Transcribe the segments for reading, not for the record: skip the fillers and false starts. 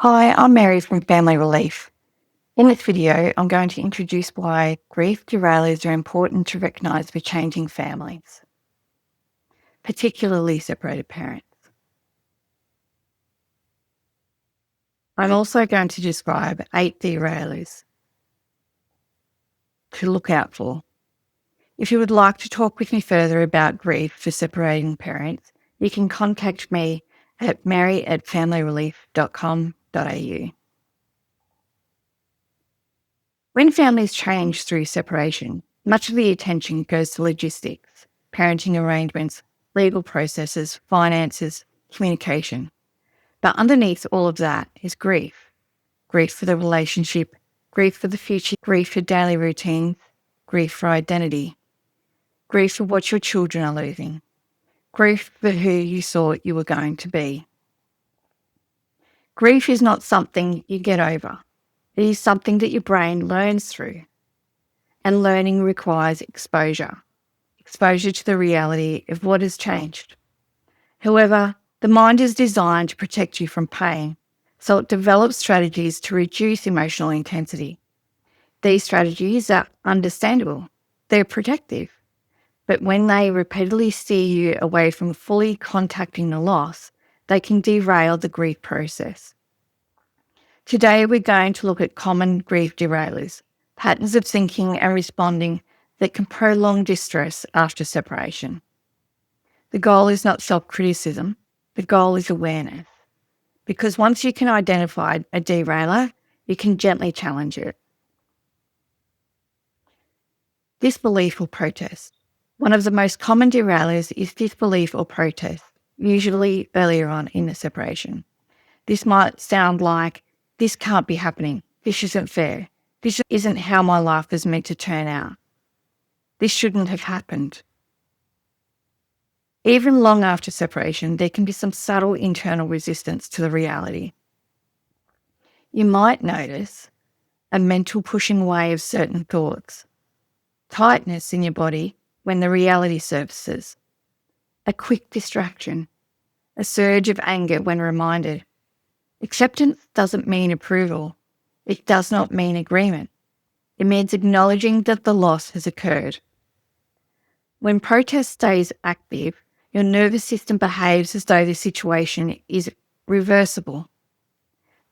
Hi, I'm Mary from Family Relief. In this video, I'm going to introduce why grief derailers are important to recognise for changing families, particularly separated parents. I'm also going to describe 8 derailers to look out for. If you would like to talk with me further about grief for separating parents, you can contact me at mary@familyrelief.com.au. When families change through separation, much of the attention goes to logistics, parenting arrangements, legal processes, finances, communication. But underneath all of that is grief. Grief for the relationship, grief for the future, grief for daily routines, grief for identity, grief for what your children are losing, grief for who you thought you were going to be. Grief is not something you get over. It is something that your brain learns through. And learning requires exposure to the reality of what has changed. However, the mind is designed to protect you from pain, so it develops strategies to reduce emotional intensity. These strategies are understandable. They're protective. But when they repeatedly steer you away from fully contacting the loss, they can derail the grief process. Today, we're going to look at common grief derailers, patterns of thinking and responding that can prolong distress after separation. The goal is not self-criticism. The goal is awareness. Because once you can identify a derailer, you can gently challenge it. Disbelief or protest. One of the most common derailers is disbelief or protest, usually earlier on in the separation. This might sound like, this can't be happening. This isn't fair. This isn't how my life was meant to turn out. This shouldn't have happened. Even long after separation, there can be some subtle internal resistance to the reality. You might notice a mental pushing away of certain thoughts, tightness in your body when the reality surfaces, a quick distraction, a surge of anger when reminded. Acceptance doesn't mean approval. It does not mean agreement. It means acknowledging that the loss has occurred. When protest stays active, your nervous system behaves as though the situation is reversible.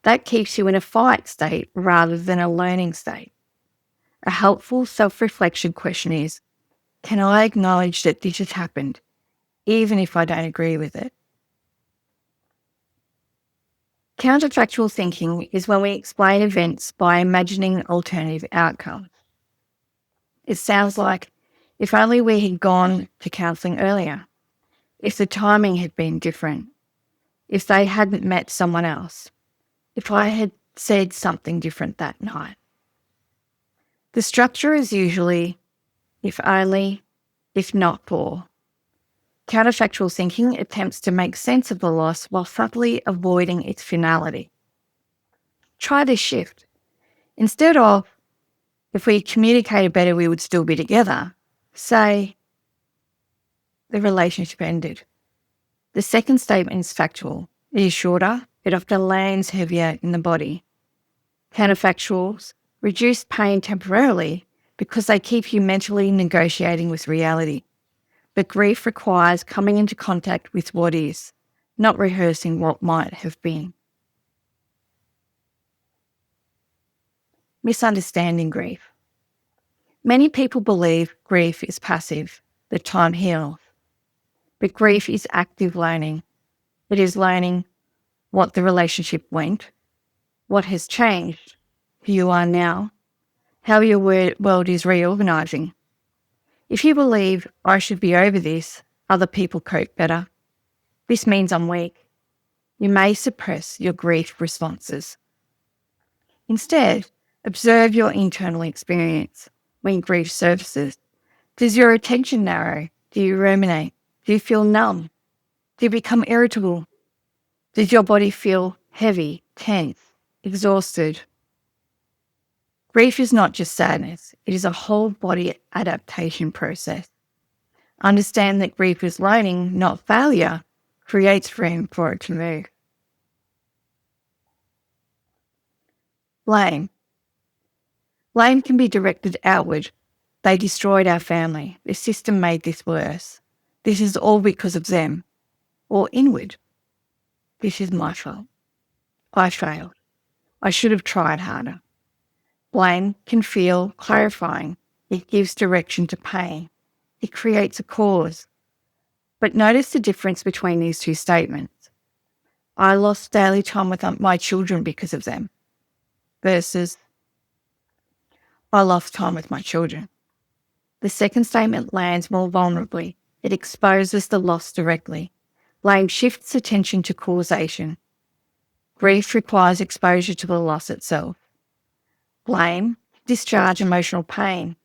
That keeps you in a fight state rather than a learning state. A helpful self-reflection question is, can I acknowledge that this has happened, even if I don't agree with it? Counterfactual thinking is when we explain events by imagining alternative outcomes. It sounds like, if only we had gone to counselling earlier, if the timing had been different, if they hadn't met someone else, if I had said something different that night. The structure is usually, if only, if not for. Counterfactual thinking attempts to make sense of the loss while subtly avoiding its finality. Try this shift. Instead of, if we communicated better, we would still be together, say, the relationship ended. The second statement is factual. It is shorter. It often lands heavier in the body. Counterfactuals reduce pain temporarily because they keep you mentally negotiating with reality. But grief requires coming into contact with what is, not rehearsing what might have been. Misunderstanding grief. Many people believe grief is passive, that time heals. But grief is active learning. It is learning what the relationship went, what has changed, who you are now, how your world is reorganising. If you believe I should be over this, other people cope better, this means I'm weak, you may suppress your grief responses. Instead, observe your internal experience. When grief surfaces, does your attention narrow? Do you ruminate? Do you feel numb? Do you become irritable? Does your body feel heavy, tense, exhausted? Grief is not just sadness. It is a whole body adaptation process. Understand that grief is learning, not failure, creates room for it to move. Blame. Blame can be directed outward. They destroyed our family. The system made this worse. This is all because of them. Or inward. This is my fault. I failed. I should have tried harder. Blame can feel clarifying. It gives direction to pain. It creates a cause. But notice the difference between these two statements. I lost daily time with my children because of them versus I lost time with my children. The second statement lands more vulnerably. It exposes the loss directly. Blame shifts attention to causation. Grief requires exposure to the loss itself. Blame discharge emotional pain,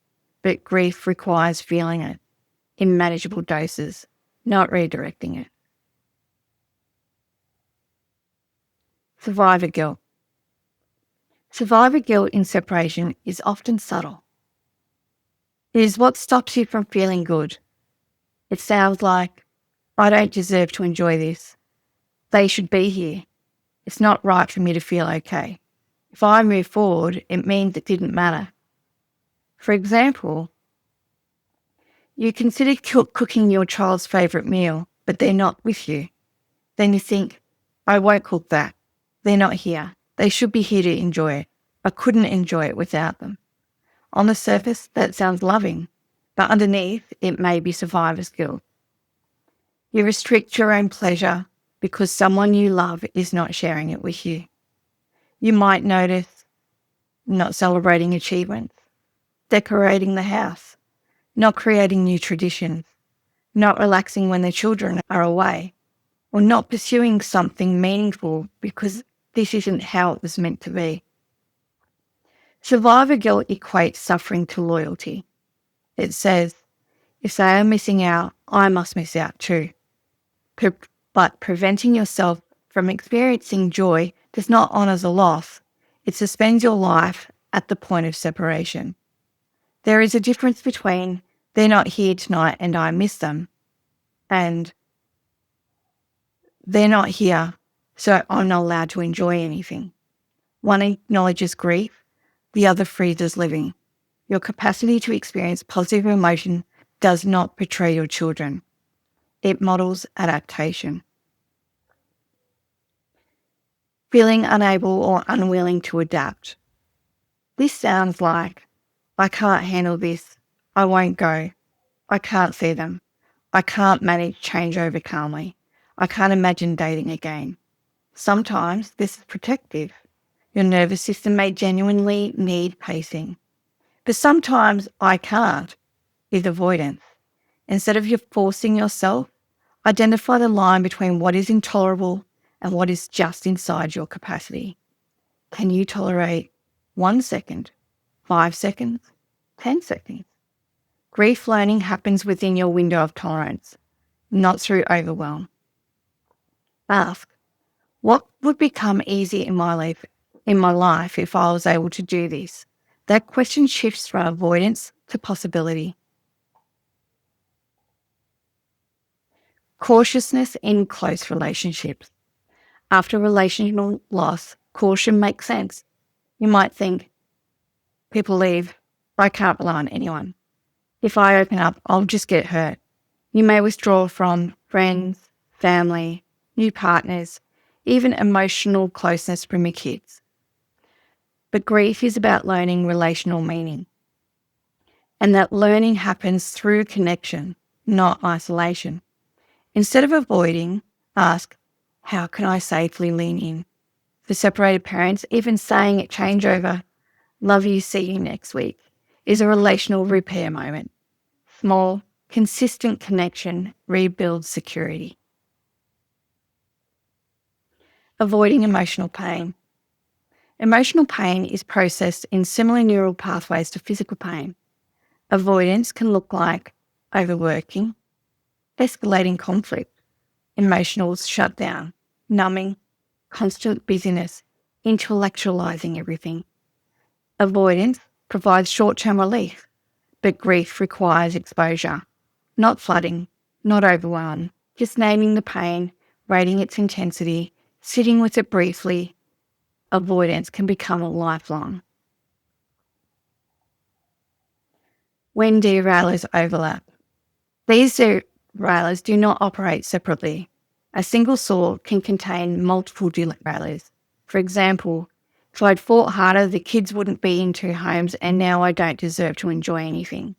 but grief requires feeling it in manageable doses, not redirecting it. Survivor guilt. Survivor guilt in separation is often subtle. It is what stops you from feeling good. It sounds like, I don't deserve to enjoy this. They should be here. It's not right for me to feel okay. If I move forward, it means it didn't matter. For example, you consider cooking your child's favourite meal, but they're not with you. Then you think, I won't cook that. They're not here. They should be here to enjoy it. I couldn't enjoy it without them. On the surface, that sounds loving, but underneath, it may be survivor's guilt. You restrict your own pleasure because someone you love is not sharing it with you. You might notice not celebrating achievements, decorating the house, not creating new traditions, not relaxing when the children are away, or not pursuing something meaningful because this isn't how it was meant to be. Survivor guilt equates suffering to loyalty. It says, if they are missing out, I must miss out too. But preventing yourself from experiencing joy does not honour the loss. It suspends your life at the point of separation. There is a difference between they're not here tonight and I miss them and they're not here so I'm not allowed to enjoy anything. One acknowledges grief, the other freezes living. Your capacity to experience positive emotion does not betray your children. It models adaptation. Feeling unable or unwilling to adapt. This sounds like, I can't handle this, I won't go, I can't see them, I can't manage changeover calmly, I can't imagine dating again. Sometimes this is protective. Your nervous system may genuinely need pacing. But sometimes I can't is avoidance. Instead of you forcing yourself, identify the line between what is intolerable and what is just inside your capacity. Can you tolerate 1 second, 5 seconds, 10 seconds? Grief learning happens within your window of tolerance, not through overwhelm. Ask, what would become easy in my life if I was able to do this? That question shifts from avoidance to possibility. Cautiousness in close relationships. After relational loss, caution makes sense. You might think, people leave, I can't rely on anyone. If I open up, I'll just get hurt. You may withdraw from friends, family, new partners, even emotional closeness from your kids. But grief is about learning relational meaning. And that learning happens through connection, not isolation. Instead of avoiding, ask, how can I safely lean in? For separated parents, even saying at changeover, love you, see you next week, is a relational repair moment. Small, consistent connection rebuilds security. Avoiding emotional pain. Emotional pain is processed in similar neural pathways to physical pain. Avoidance can look like overworking, escalating conflict, emotional shutdown, numbing, constant busyness, intellectualizing everything. Avoidance provides short-term relief, but grief requires exposure, not flooding, not overwhelm, just naming the pain, rating its intensity, sitting with it briefly. avoidance can become a lifelong. When derailers overlap. These derailers do not operate separately. A single thought can contain multiple derailers. For example, if I'd fought harder, the kids wouldn't be in two homes and now I don't deserve to enjoy anything.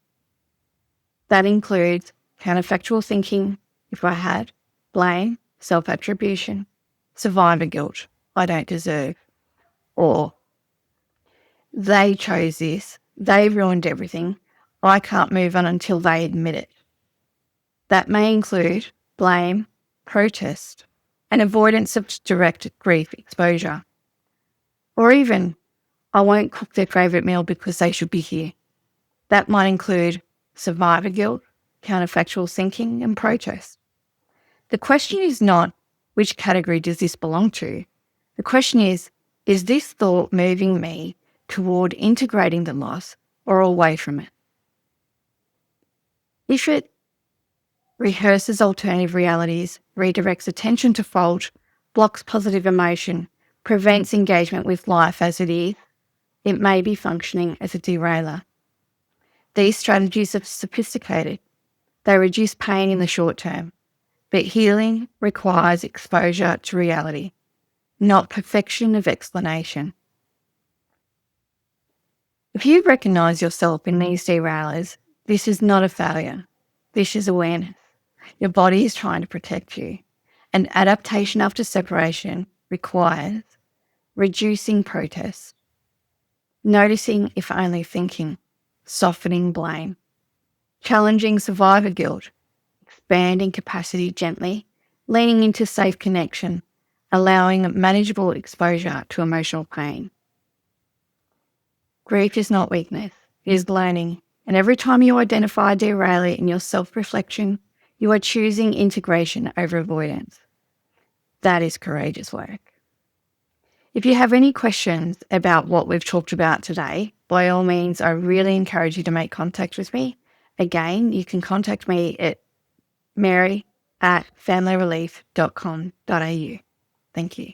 That includes counterfactual thinking, if I had, blame, self-attribution, survivor guilt, I don't deserve, or they chose this, they ruined everything, I can't move on until they admit it. That may include blame, protest, and avoidance of direct grief exposure. Or even, I won't cook their favourite meal because they should be here. That might include survivor guilt, counterfactual thinking, and protest. The question is not, which category does this belong to? The question is this thought moving me toward integrating the loss or away from it? If it rehearses alternative realities, redirects attention to fault, blocks positive emotion, prevents engagement with life as it is, it may be functioning as a derailer. These strategies are sophisticated. They reduce pain in the short term, but healing requires exposure to reality, not perfection of explanation. If you recognise yourself in these derailers, this is not a failure. This is awareness. Your body is trying to protect you. And adaptation after separation requires reducing protest, noticing if only thinking, softening blame, challenging survivor guilt, expanding capacity gently, leaning into safe connection, allowing manageable exposure to emotional pain. Grief is not weakness, it is learning. And every time you identify a derailer in your self-reflection, you are choosing integration over avoidance. That is courageous work. If you have any questions about what we've talked about today, by all means, I really encourage you to make contact with me. Again, you can contact me at mary@familyrelief.com.au. Thank you.